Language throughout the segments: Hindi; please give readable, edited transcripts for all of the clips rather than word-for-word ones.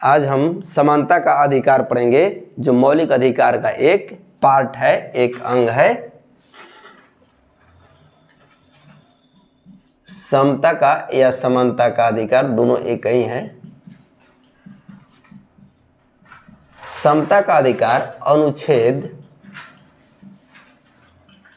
आज हम समानता का अधिकार पढ़ेंगे, जो मौलिक अधिकार का एक पार्ट है, एक अंग है। समता का या समानता का अधिकार दोनों एक ही है। समता का अधिकार अनुच्छेद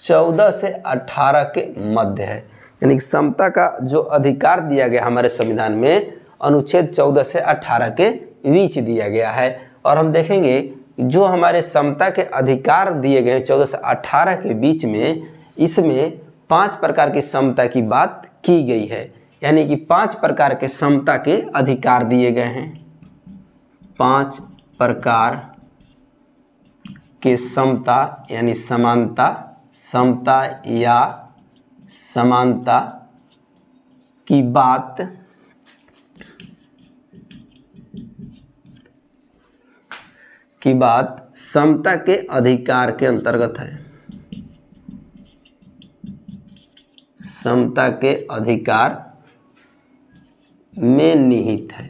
14 से 18 के मध्य है, यानी कि समता का जो अधिकार दिया गया हमारे संविधान में अनुच्छेद 14 से 18 के बीच दिया गया है। और हम देखेंगे जो हमारे समता के अधिकार दिए गए 14 से 18 के बीच में, इसमें 5 प्रकार की समता की बात की गई है, यानी कि 5 प्रकार के समता के अधिकार दिए गए हैं। 5 प्रकार के समता यानी समानता, समता या समानता की बात समता के अधिकार के अंतर्गत है। समता के अधिकार में निहित है,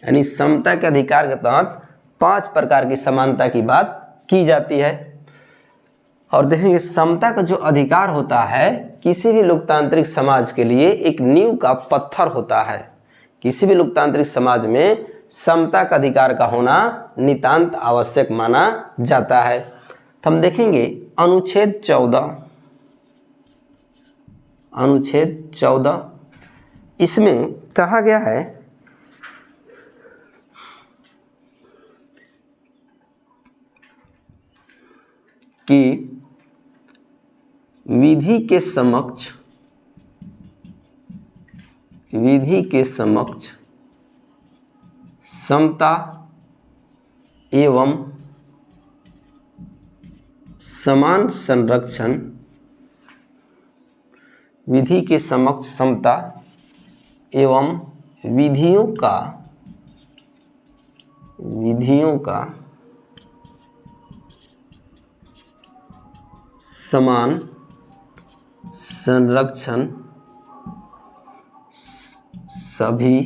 यानी समता के अधिकार के तहत 5 प्रकार की समानता की बात की जाती है। और देखेंगे समता का जो अधिकार होता है किसी भी लोकतांत्रिक समाज के लिए एक नींव का पत्थर होता है। किसी भी लोकतांत्रिक समाज में समता का अधिकार का होना नितांत आवश्यक माना जाता है। तो हम देखेंगे अनुच्छेद 14 इसमें कहा गया है कि विधि के समक्ष समता एवं समान संरक्षण, विधि के समक्ष समता एवं विधियों का समान संरक्षण सभी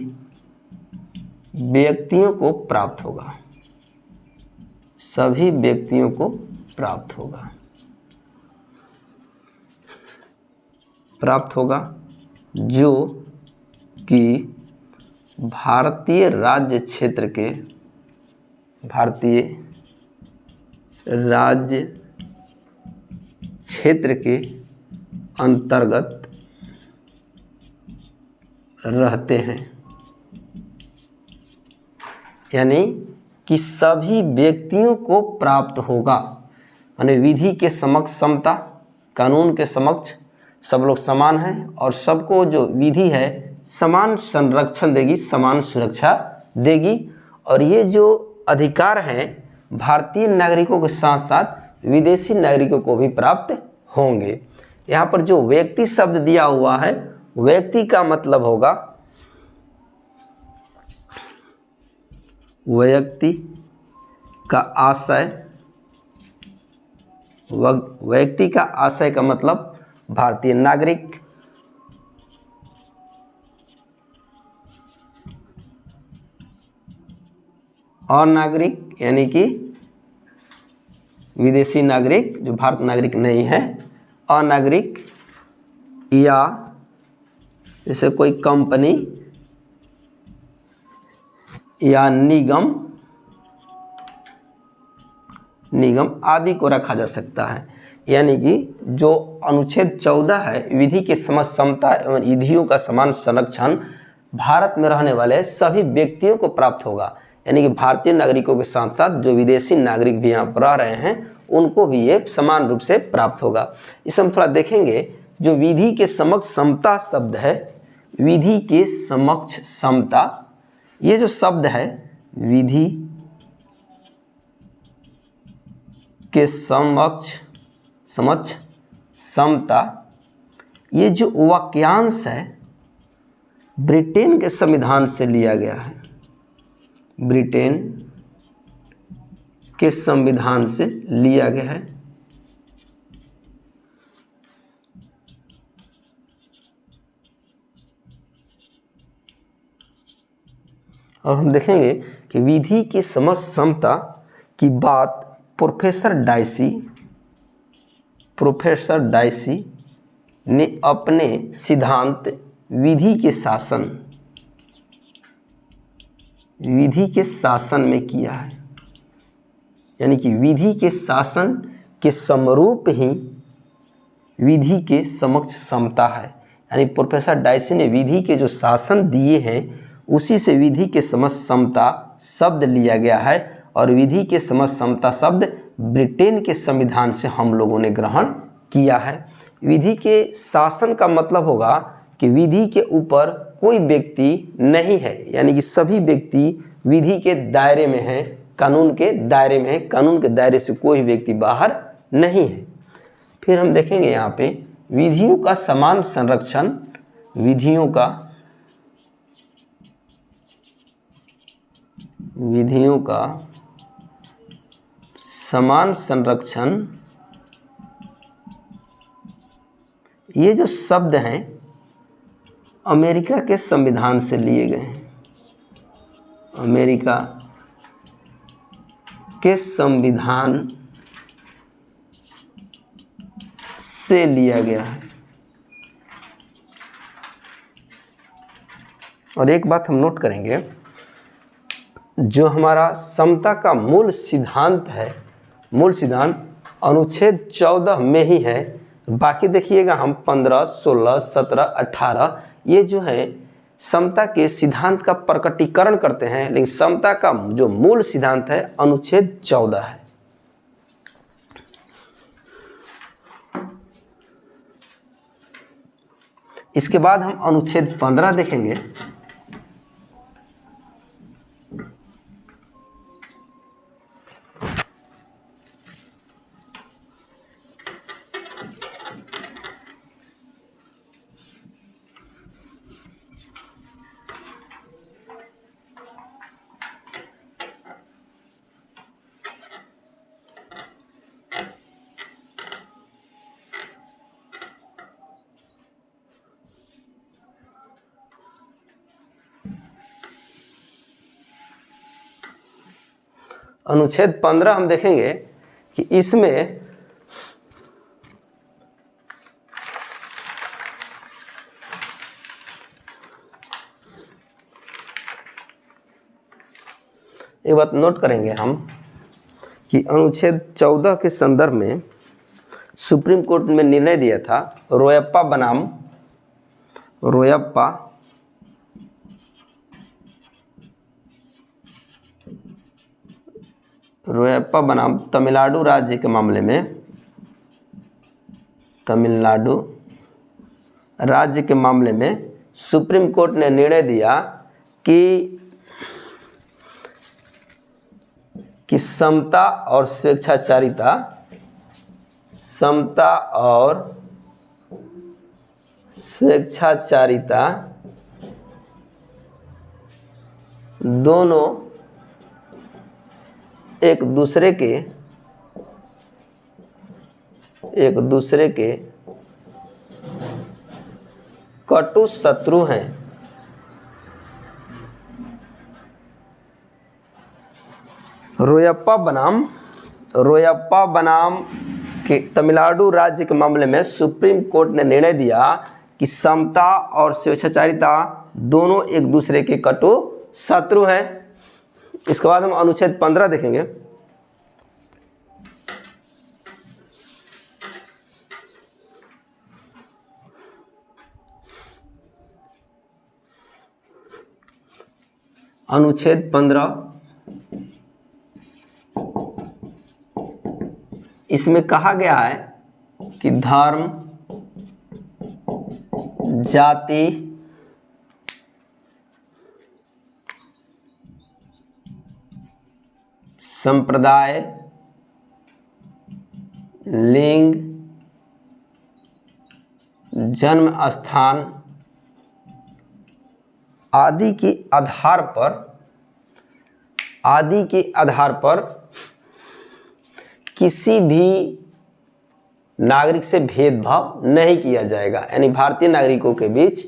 व्यक्तियों को प्राप्त होगा। सभी व्यक्तियों को प्राप्त होगा जो कि भारतीय राज्य क्षेत्र के अंतर्गत रहते हैं, यानी कि सभी व्यक्तियों को प्राप्त होगा। यानी विधि के समक्ष समता, कानून के समक्ष सब लोग समान हैं और सबको जो विधि है समान संरक्षण देगी, समान सुरक्षा देगी। और ये जो अधिकार हैं भारतीय नागरिकों के साथ साथ विदेशी नागरिकों को भी प्राप्त होंगे। यहाँ पर जो व्यक्ति शब्द दिया हुआ है, व्यक्ति का मतलब होगा व्यक्ति का आशय। व्यक्ति का आशय का मतलब भारतीय नागरिक। और नागरिक यानी कि विदेशी नागरिक जो भारत नागरिक नहीं है। अनागरिक या जैसे कोई कंपनी या निगम आदि को रखा जा सकता है। यानी कि जो अनुच्छेद 14 है, विधि के समक्ष समता एवं विधियों का समान संरक्षण भारत में रहने वाले सभी व्यक्तियों को प्राप्त होगा। यानी कि भारतीय नागरिकों के साथ साथ जो विदेशी नागरिक भी यहाँ पर रह रहे हैं उनको भी ये समान रूप से प्राप्त होगा। इसे हम थोड़ा देखेंगे। जो विधि के समक्ष समता शब्द है, विधि के समक्ष समता, ये जो शब्द है विधि के समक्ष समता, ये जो वाक्यांश है ब्रिटेन के संविधान से लिया गया है। ब्रिटेन के संविधान से लिया गया है। और हम देखेंगे कि विधि की समझ समता की बात प्रोफेसर डाइसी ने अपने सिद्धांत विधि के शासन में किया है। यानी कि विधि के शासन के समरूप ही विधि के समक्ष समता है। यानी प्रोफेसर डाइसी ने विधि के जो शासन दिए हैं उसी से विधि के समक्ष समता शब्द लिया गया है, और विधि के समक्ष समता शब्द ब्रिटेन के संविधान से हम लोगों ने ग्रहण किया है। विधि के शासन का मतलब होगा कि विधि के ऊपर कोई व्यक्ति नहीं है, यानी कि सभी व्यक्ति विधि के दायरे में हैं, कानून के दायरे में है, कानून के दायरे से कोई व्यक्ति बाहर नहीं है। फिर हम देखेंगे यहाँ पे विधियों का समान संरक्षण, विधियों का समान संरक्षण, ये जो शब्द हैं अमेरिका के संविधान से लिए गए हैं। अमेरिका के संविधान से लिया गया है। और एक बात हम नोट करेंगे, जो हमारा समता का मूल सिद्धांत है, मूल सिद्धांत अनुच्छेद 14 में ही है। बाकी देखिएगा हम 15, 16, 17, 18 ये जो है समता के सिद्धांत का प्रकटीकरण करते हैं, लेकिन समता का जो मूल सिद्धांत है अनुच्छेद 14 है। इसके बाद हम अनुच्छेद 15 देखेंगे। अनुच्छेद 15 हम देखेंगे कि इसमें एक बात नोट करेंगे हम कि अनुच्छेद 14 के संदर्भ में सुप्रीम कोर्ट में निर्णय दिया था रोयप्पा बनाम तमिलनाडु राज्य के मामले में, तमिलनाडु राज्य के मामले में सुप्रीम कोर्ट ने निर्णय दिया कि समता और स्वेच्छाचारिता, समता और स्वेच्छाचारिता दोनों एक दूसरे के कटु शत्रु हैं। रोयप्पा बनाम के तमिलनाडु राज्य के मामले में सुप्रीम कोर्ट ने निर्णय दिया कि समता और स्वेच्छाचारिता दोनों एक दूसरे के कटु शत्रु हैं। इसके बाद हम अनुच्छेद 15 देखेंगे। अनुच्छेद 15 इसमें कहा गया है कि धर्म, जाति, संप्रदाय, लिंग, जन्म स्थान आदि के आधार पर किसी भी नागरिक से भेदभाव नहीं किया जाएगा। यानी भारतीय नागरिकों के बीच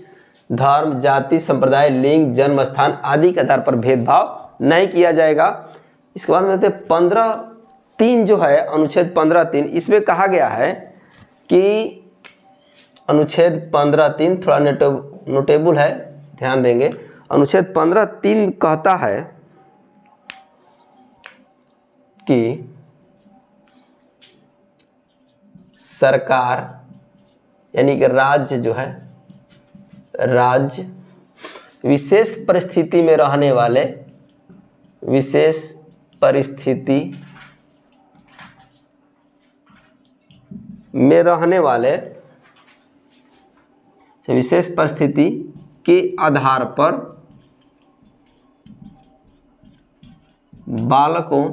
धर्म, जाति, संप्रदाय, लिंग, जन्म स्थान आदि के आधार पर भेदभाव नहीं किया जाएगा। इसके बाद में 15(3) जो है अनुच्छेद 15(3) इसमें कहा गया है कि अनुच्छेद 15(3) थोड़ा नोटेबल है, ध्यान देंगे। अनुच्छेद 15(3) कहता है कि सरकार यानी कि राज्य जो है, राज्य विशेष परिस्थिति में रहने वाले, विशेष परिस्थिति में रहने वाले, विशेष परिस्थिति के आधार पर बालकों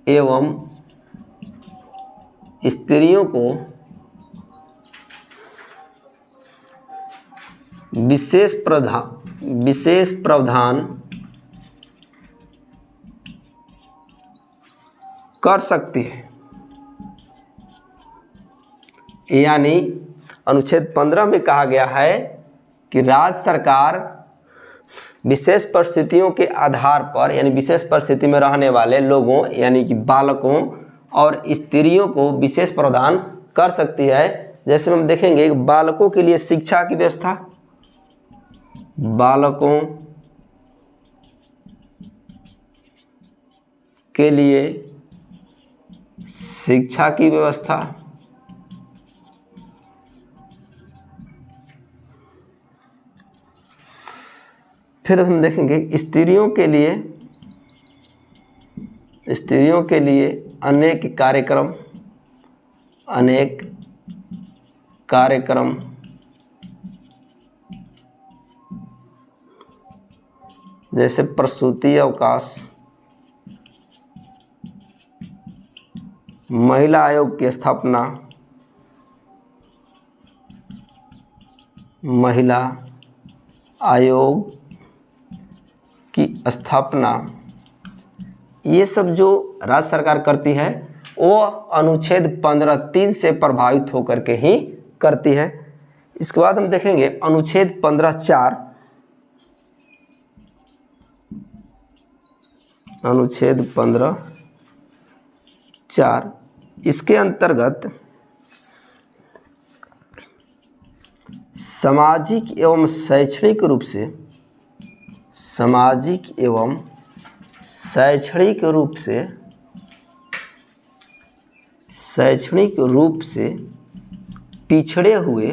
एवं स्त्रियों को विशेष प्रावधान कर सकती है। यानी अनुच्छेद 15 में कहा गया है कि राज्य सरकार विशेष परिस्थितियों के आधार पर यानी विशेष परिस्थिति में रहने वाले लोगों यानी कि बालकों और स्त्रियों को विशेष प्रावधान कर सकती है। जैसे हम देखेंगे बालकों के लिए शिक्षा की व्यवस्था, बालकों के लिए शिक्षा की व्यवस्था, फिर हम देखेंगे स्त्रियों के लिए अनेक कार्यक्रम जैसे प्रसूति अवकाश, महिला आयोग की स्थापना, महिला आयोग की स्थापना, ये सब जो राज्य सरकार करती है वो अनुच्छेद 15(3) से प्रभावित होकर के ही करती है। इसके बाद हम देखेंगे अनुच्छेद 15(4), अनुच्छेद 15(4) इसके अंतर्गत सामाजिक एवं शैक्षणिक रूप से पिछड़े हुए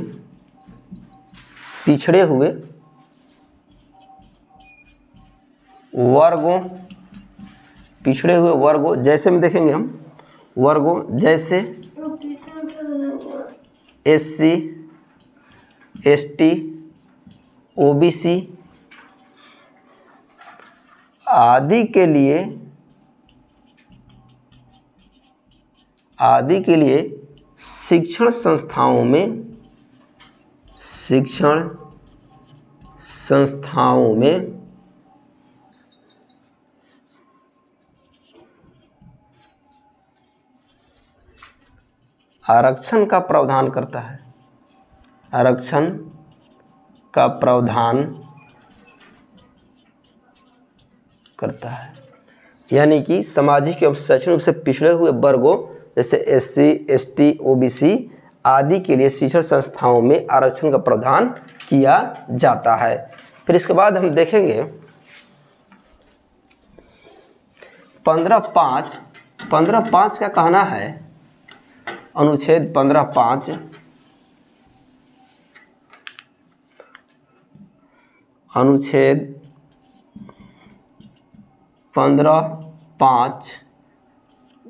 वर्गों जैसे में देखेंगे हम वर्गों जैसे SC, ST, OBC आदि के लिए शिक्षण संस्थाओं में आरक्षण का प्रावधान करता है। आरक्षण का प्रावधान करता है यानी कि सामाजिक एवं शैक्षणिक रूप से पिछड़े हुए वर्गों जैसे SC, ST, OBC आदि के लिए शिक्षण संस्थाओं में आरक्षण का प्रावधान किया जाता है। फिर इसके बाद हम देखेंगे 15(5) का कहना है, अनुच्छेद 15(5) अनुच्छेद 15(5)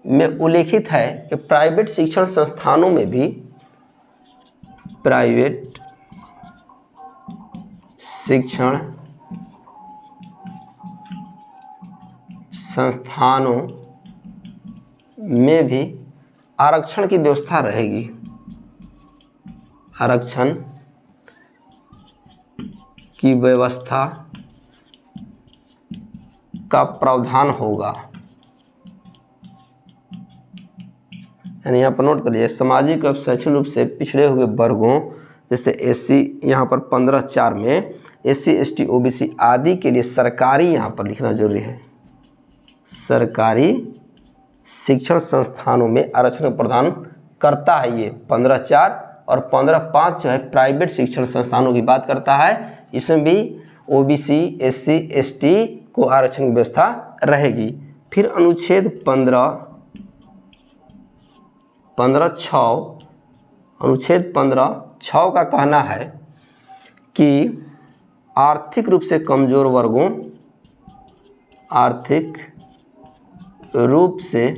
में उल्लेखित है कि प्राइवेट शिक्षण संस्थानों में भी आरक्षण की व्यवस्था रहेगी। आरक्षण की व्यवस्था का प्रावधान होगा। यानी यहाँ पर नोट करिए, सामाजिक और शैक्षणिक रूप से पिछड़े हुए वर्गों जैसे एससी यहाँ पर 15(4) में एससी एसटी ओबीसी आदि के लिए सरकारी यहाँ पर लिखना जरूरी है, सरकारी शिक्षण संस्थानों में आरक्षण प्रदान करता है। ये 15(4) और 15(5) जो है प्राइवेट शिक्षण संस्थानों की बात करता है। इसमें भी ओबीसी एससी एसटी को आरक्षण की व्यवस्था रहेगी। फिर अनुच्छेद 15(6) अनुच्छेद 15(6) का कहना है कि आर्थिक रूप से कमजोर वर्गों, आर्थिक रूप से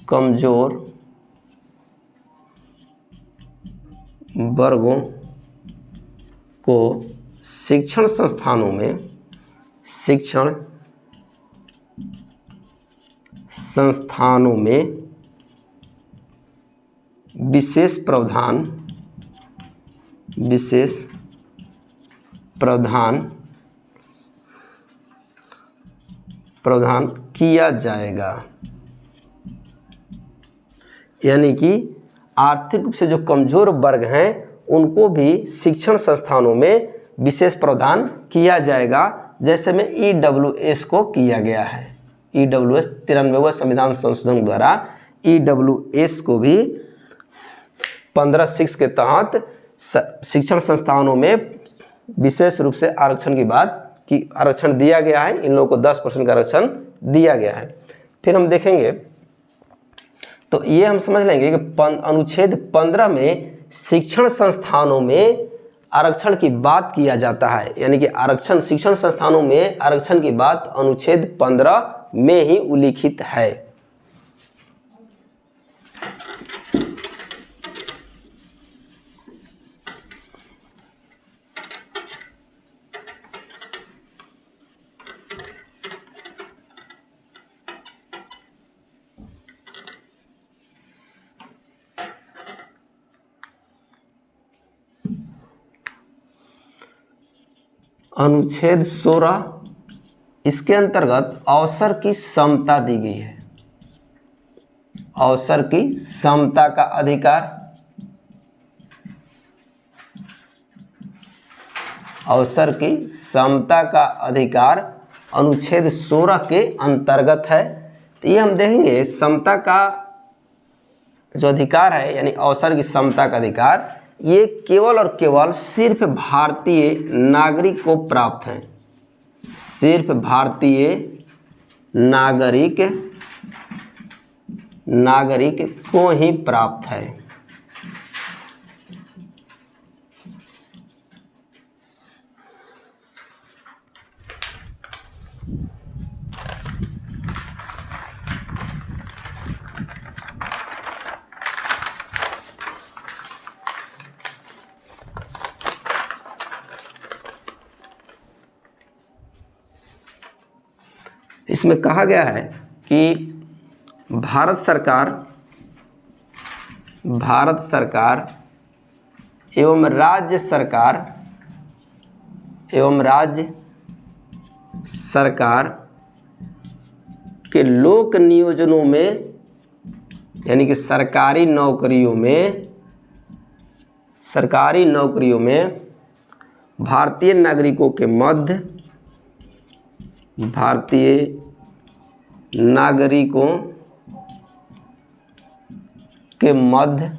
कमजोर वर्गों को शिक्षण संस्थानों में विशेष प्रावधान किया जाएगा। यानी कि आर्थिक रूप से जो कमजोर वर्ग हैं उनको भी शिक्षण संस्थानों में विशेष प्रावधान किया जाएगा, जैसे में EWS को किया गया है। EWS 93वें संविधान संशोधन द्वारा EWS को भी 15(6) के तहत शिक्षण संस्थानों में विशेष रूप से आरक्षण की बात की आरक्षण दिया गया है। इन लोगों को 10% का आरक्षण दिया गया है। फिर हम देखेंगे तो ये हम समझ लेंगे कि अनुच्छेद 15 में शिक्षण संस्थानों में आरक्षण की बात किया जाता है, यानी कि आरक्षण शिक्षण संस्थानों में आरक्षण की बात अनुच्छेद 15 में ही उल्लिखित है। अनुच्छेद 16 इसके अंतर्गत अवसर की समता दी गई है। अवसर की समता का अधिकार, अवसर की समता का अधिकार अनुच्छेद 16 के अंतर्गत है। तो ये हम देखेंगे समता का जो अधिकार है, यानी अवसर की समता का अधिकार, ये केवल और केवल सिर्फ भारतीय नागरिक को प्राप्त है, सिर्फ भारतीय नागरिक को ही प्राप्त है। इसमें कहा गया है कि भारत सरकार एवं राज्य सरकार के लोक नियोजनों में, यानी कि सरकारी नौकरियों में भारतीय नागरिकों के मध्य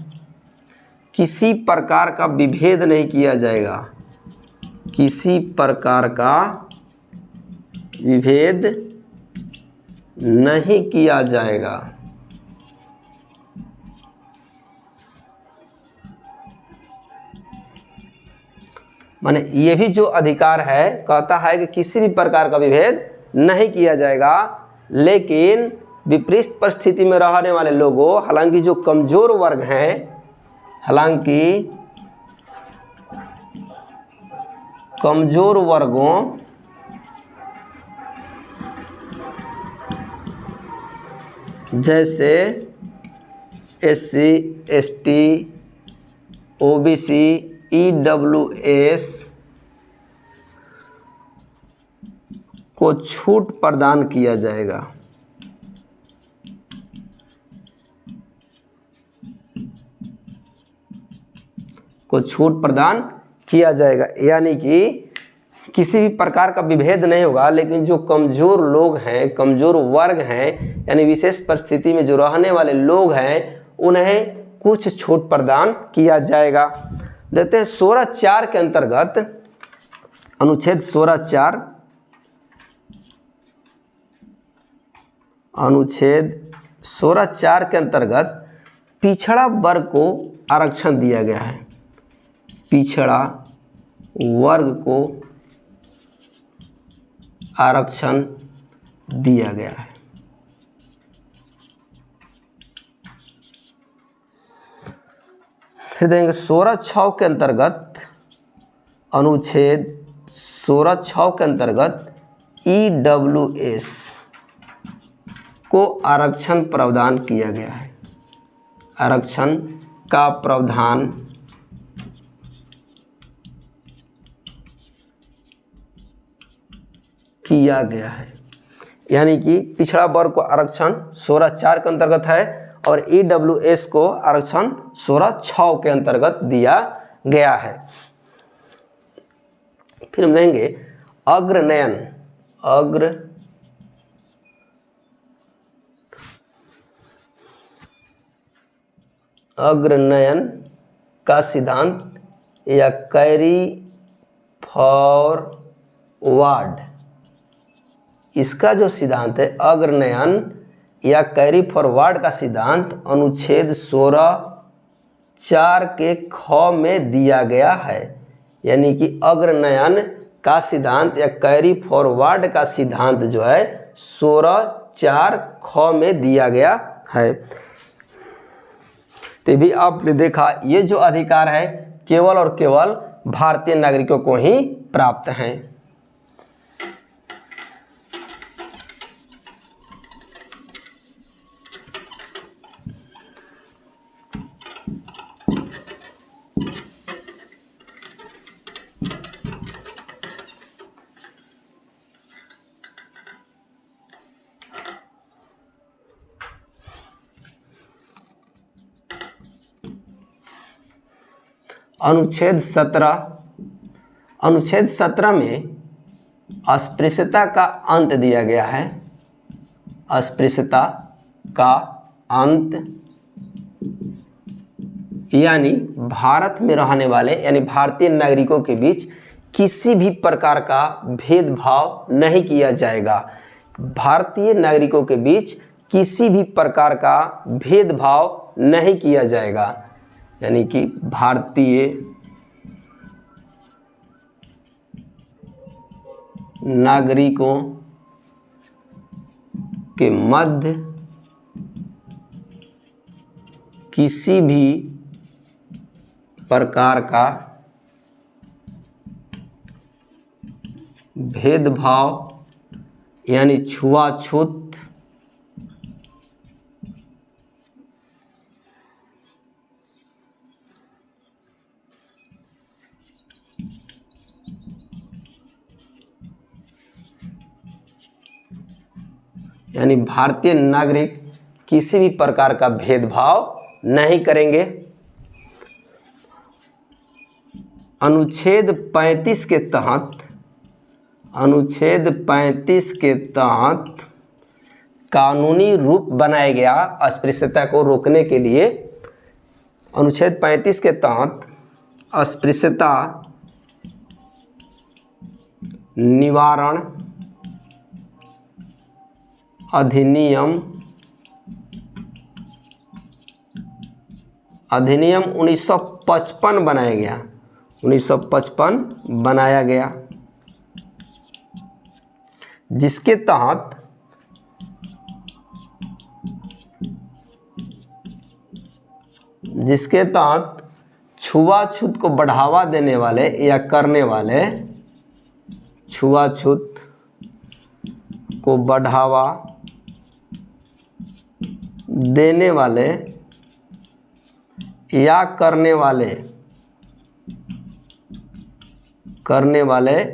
किसी प्रकार का विभेद नहीं किया जाएगा, किसी प्रकार का विभेद नहीं किया जाएगा। माने ये भी जो अधिकार है कहता है कि किसी भी प्रकार का विभेद नहीं किया जाएगा, लेकिन विपरीत परिस्थिति में रहने वाले लोगों, हालांकि जो कमजोर वर्ग हैं, हालांकि कमजोर वर्गों जैसे SC ST OBC EWS को छूट प्रदान किया जाएगा। को छूट प्रदान किया जाएगा, यानी कि किसी भी प्रकार का विभेद नहीं होगा, लेकिन जो कमज़ोर लोग हैं, कमज़ोर वर्ग हैं, यानी विशेष परिस्थिति में जो रहने वाले लोग हैं, उन्हें कुछ छूट प्रदान किया जाएगा। देखते हैं 16(4) के अंतर्गत, अनुच्छेद 16(4), अनुच्छेद 16(4) के अंतर्गत पिछड़ा वर्ग को आरक्षण दिया गया है। पिछड़ा वर्ग को आरक्षण दिया गया है। फिर देंगे 16(6) के अंतर्गत, अनुच्छेद 16(6) के अंतर्गत EWS को आरक्षण प्रावधान किया गया है। आरक्षण का प्रावधान किया गया है, यानी कि पिछड़ा वर्ग को आरक्षण 16(4) के अंतर्गत है और EWS को आरक्षण 16(6) के अंतर्गत दिया गया है। फिर हम देंगे अग्रनयन। अग्रनयन का सिद्धांत या कैरी फॉरवर्ड, इसका जो सिद्धांत है अग्रनयन या कैरी फॉरवर्ड का सिद्धांत अनुच्छेद 16(4) के ख में दिया गया है, यानी कि अग्रनयन का सिद्धांत या कैरी फॉरवर्ड का सिद्धांत जो है 16(4) ख में दिया गया है। तो भी आपने देखा, ये जो अधिकार है केवल और केवल भारतीय नागरिकों को ही प्राप्त हैं। अनुच्छेद 17 में अस्पृश्यता का अंत दिया गया है। अस्पृश्यता का अंत, यानी भारत में रहने वाले यानी भारतीय नागरिकों के बीच किसी भी प्रकार का भेदभाव नहीं किया जाएगा। भारतीय नागरिकों के बीच किसी भी प्रकार का भेदभाव नहीं किया जाएगा, यानी कि भारतीय नागरिकों के मध्य किसी भी प्रकार का भेदभाव यानी छुआछूत यानी भारतीय नागरिक किसी भी प्रकार का भेदभाव नहीं करेंगे। अनुच्छेद 35 के तहत, अनुच्छेद 35 के तहत कानूनी रूप बनाया गया अस्पृश्यता को रोकने के लिए। अनुच्छेद 35 के तहत अस्पृश्यता निवारण अधिनियम 1955 बनाया गया। 1955 बनाया गया, जिसके तहत छुआछूत को बढ़ावा देने वाले या करने वाले, छुआछूत को बढ़ावा देने वाले या करने वाले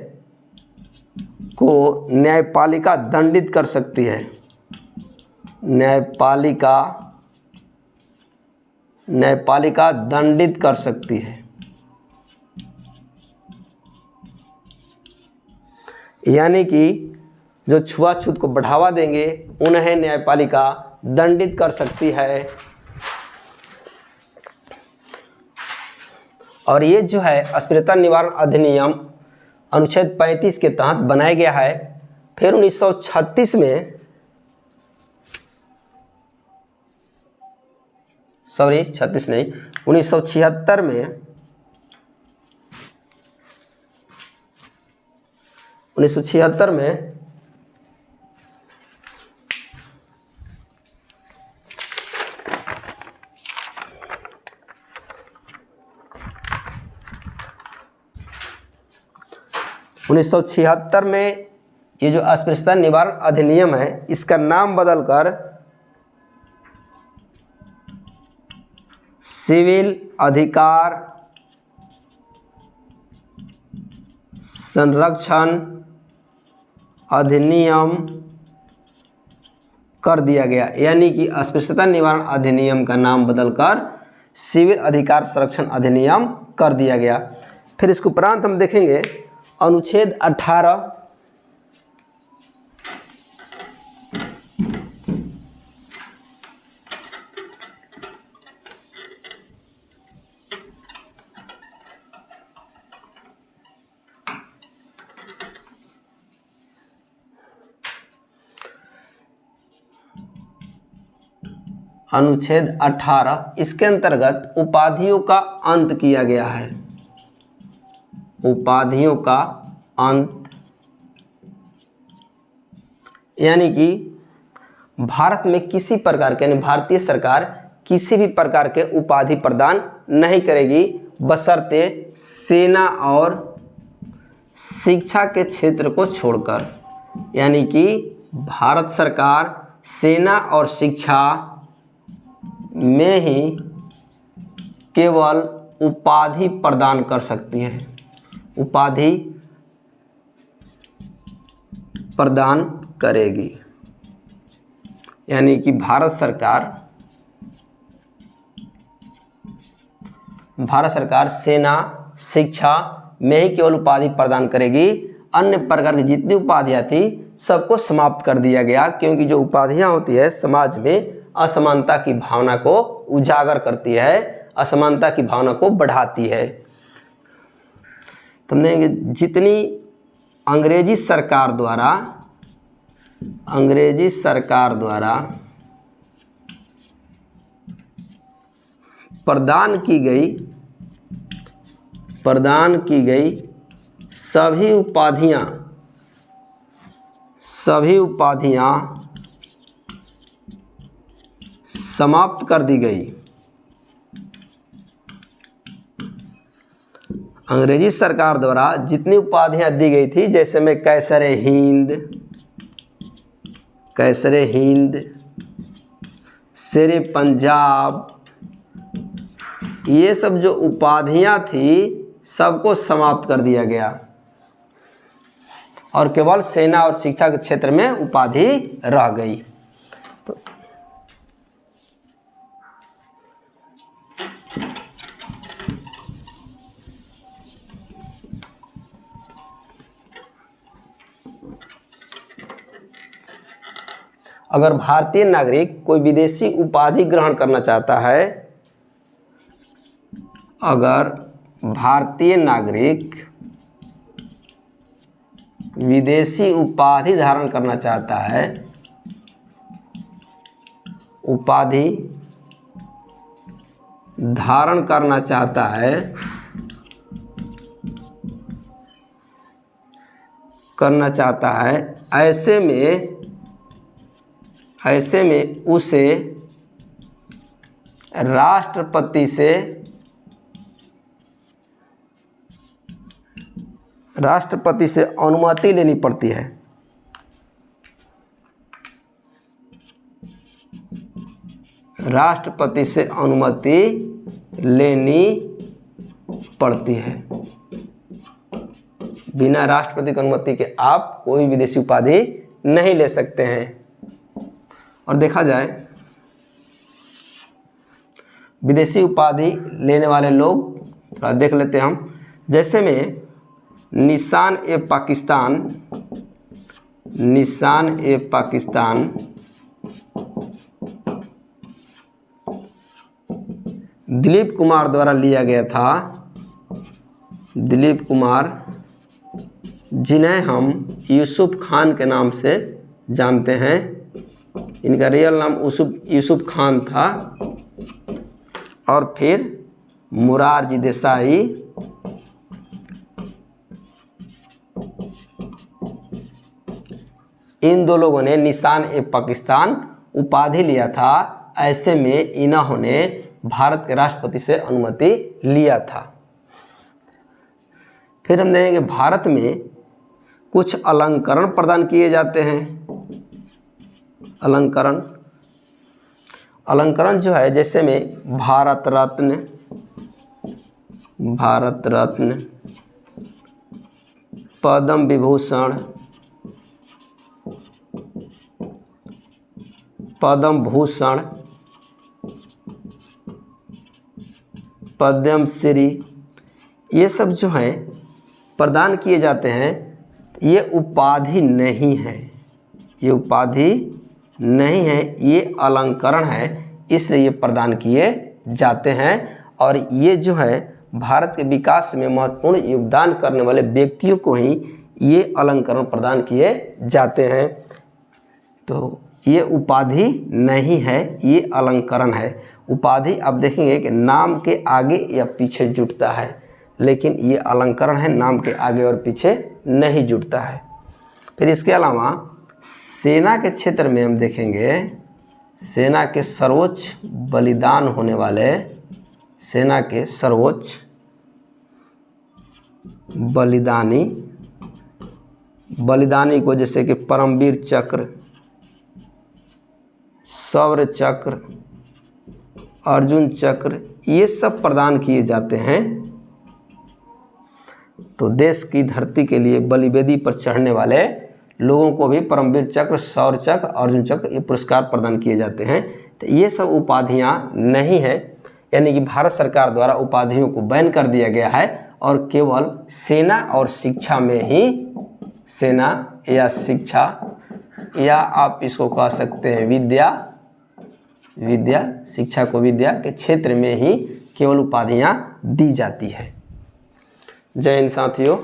को न्यायपालिका दंडित कर सकती है। न्यायपालिका दंडित कर सकती है। यानी कि जो छुआछूत को बढ़ावा देंगे उन्हें न्यायपालिका दंडित कर सकती है। और ये जो है अस्पृश्यता निवारण अधिनियम अनुच्छेद 35 के तहत बनाया गया है। फिर 1936 में 1976 में 1976 में ये जो अस्पृश्यता निवारण अधिनियम है इसका नाम बदलकर सिविल अधिकार संरक्षण अधिनियम कर दिया गया। यानी कि अस्पृश्यता निवारण अधिनियम का नाम बदलकर सिविल अधिकार संरक्षण अधिनियम कर दिया गया। फिर इसके उपरांत हम देखेंगे अनुच्छेद 18 अनुच्छेद 18 इसके अंतर्गत उपाधियों का अंत किया गया है। उपाधियों का अंत यानी कि भारत में किसी प्रकार के यानी भारतीय सरकार किसी भी प्रकार के उपाधि प्रदान नहीं करेगी बशर्ते सेना और शिक्षा के क्षेत्र को छोड़कर। यानी कि भारत सरकार सेना और शिक्षा में ही केवल उपाधि प्रदान कर सकती है, उपाधि प्रदान करेगी। यानी कि भारत सरकार सेना शिक्षा में ही केवल उपाधि प्रदान करेगी। अन्य प्रकार की जितनी उपाधियाँ थी सबको समाप्त कर दिया गया, क्योंकि जो उपाधियाँ होती है समाज में असमानता की भावना को उजागर करती है, असमानता की भावना को बढ़ाती है। तो देखेंगे जितनी अंग्रेजी सरकार द्वारा प्रदान की गई सभी उपाधियां समाप्त कर दी गई। अंग्रेजी सरकार द्वारा जितनी उपाधियां दी गई थी, जैसे में कैसरे हिंद, शेरे पंजाब, ये सब जो उपाधियां थी सबको समाप्त कर दिया गया और केवल सेना और शिक्षा के क्षेत्र में उपाधि रह गई। तो अगर भारतीय नागरिक कोई विदेशी उपाधि ग्रहण करना चाहता है, अगर भारतीय नागरिक विदेशी उपाधि धारण करना चाहता है, उपाधि धारण करना चाहता है, ऐसे में उसे राष्ट्रपति से अनुमति लेनी पड़ती है। राष्ट्रपति से अनुमति लेनी पड़ती है। बिना राष्ट्रपति की अनुमति के आप कोई विदेशी उपाधि नहीं ले सकते हैं। और देखा जाए विदेशी उपाधि लेने वाले लोग थोड़ा देख लेते हैं हम। जैसे में निशान ए पाकिस्तान निशान ए पाकिस्तान दिलीप कुमार द्वारा लिया गया था। दिलीप कुमार, जिन्हें हम यूसुफ खान के नाम से जानते हैं, इनका रियल नाम यूसुफ खान था। और फिर मोरारजी देसाई, इन दो लोगों ने निशान ए पाकिस्तान उपाधि लिया था। ऐसे में इन्होंने भारत के राष्ट्रपति से अनुमति लिया था। फिर हम देखेंगे भारत में कुछ अलंकरण प्रदान किए जाते हैं। अलंकरण जो है, जैसे में भारत रत्न, पद्म विभूषण, पद्म भूषण, पद्मश्री, ये सब जो है प्रदान किए जाते हैं। ये उपाधि नहीं है, ये उपाधि नहीं है, ये अलंकरण है, इसलिए ये प्रदान किए जाते हैं। और ये जो है भारत के विकास में महत्वपूर्ण योगदान करने वाले व्यक्तियों को ही ये अलंकरण प्रदान किए जाते हैं। तो ये उपाधि नहीं है, ये अलंकरण है। उपाधि आप देखेंगे कि नाम के आगे या पीछे जुटता है, लेकिन ये अलंकरण है, नाम के आगे और पीछे नहीं जुटता है। फिर इसके अलावा सेना के क्षेत्र में हम देखेंगे, सेना के सर्वोच्च बलिदान होने वाले, सेना के सर्वोच्च बलिदानी को जैसे कि परमवीर चक्र, शौर्य चक्र, अर्जुन चक्र, ये सब प्रदान किए जाते हैं। तो देश की धरती के लिए बलिवेदी पर चढ़ने वाले लोगों को भी परमवीर चक्र, शौर्य चक्र, अर्जुन चक्र, ये पुरस्कार प्रदान किए जाते हैं। तो ये सब उपाधियां नहीं है, यानी कि भारत सरकार द्वारा उपाधियों को बैन कर दिया गया है और केवल सेना और शिक्षा में ही, सेना या शिक्षा, या आप इसको कह सकते हैं विद्या, शिक्षा को विद्या के क्षेत्र में ही केवल उपाधियां दी जाती है। जय हिंद साथियों।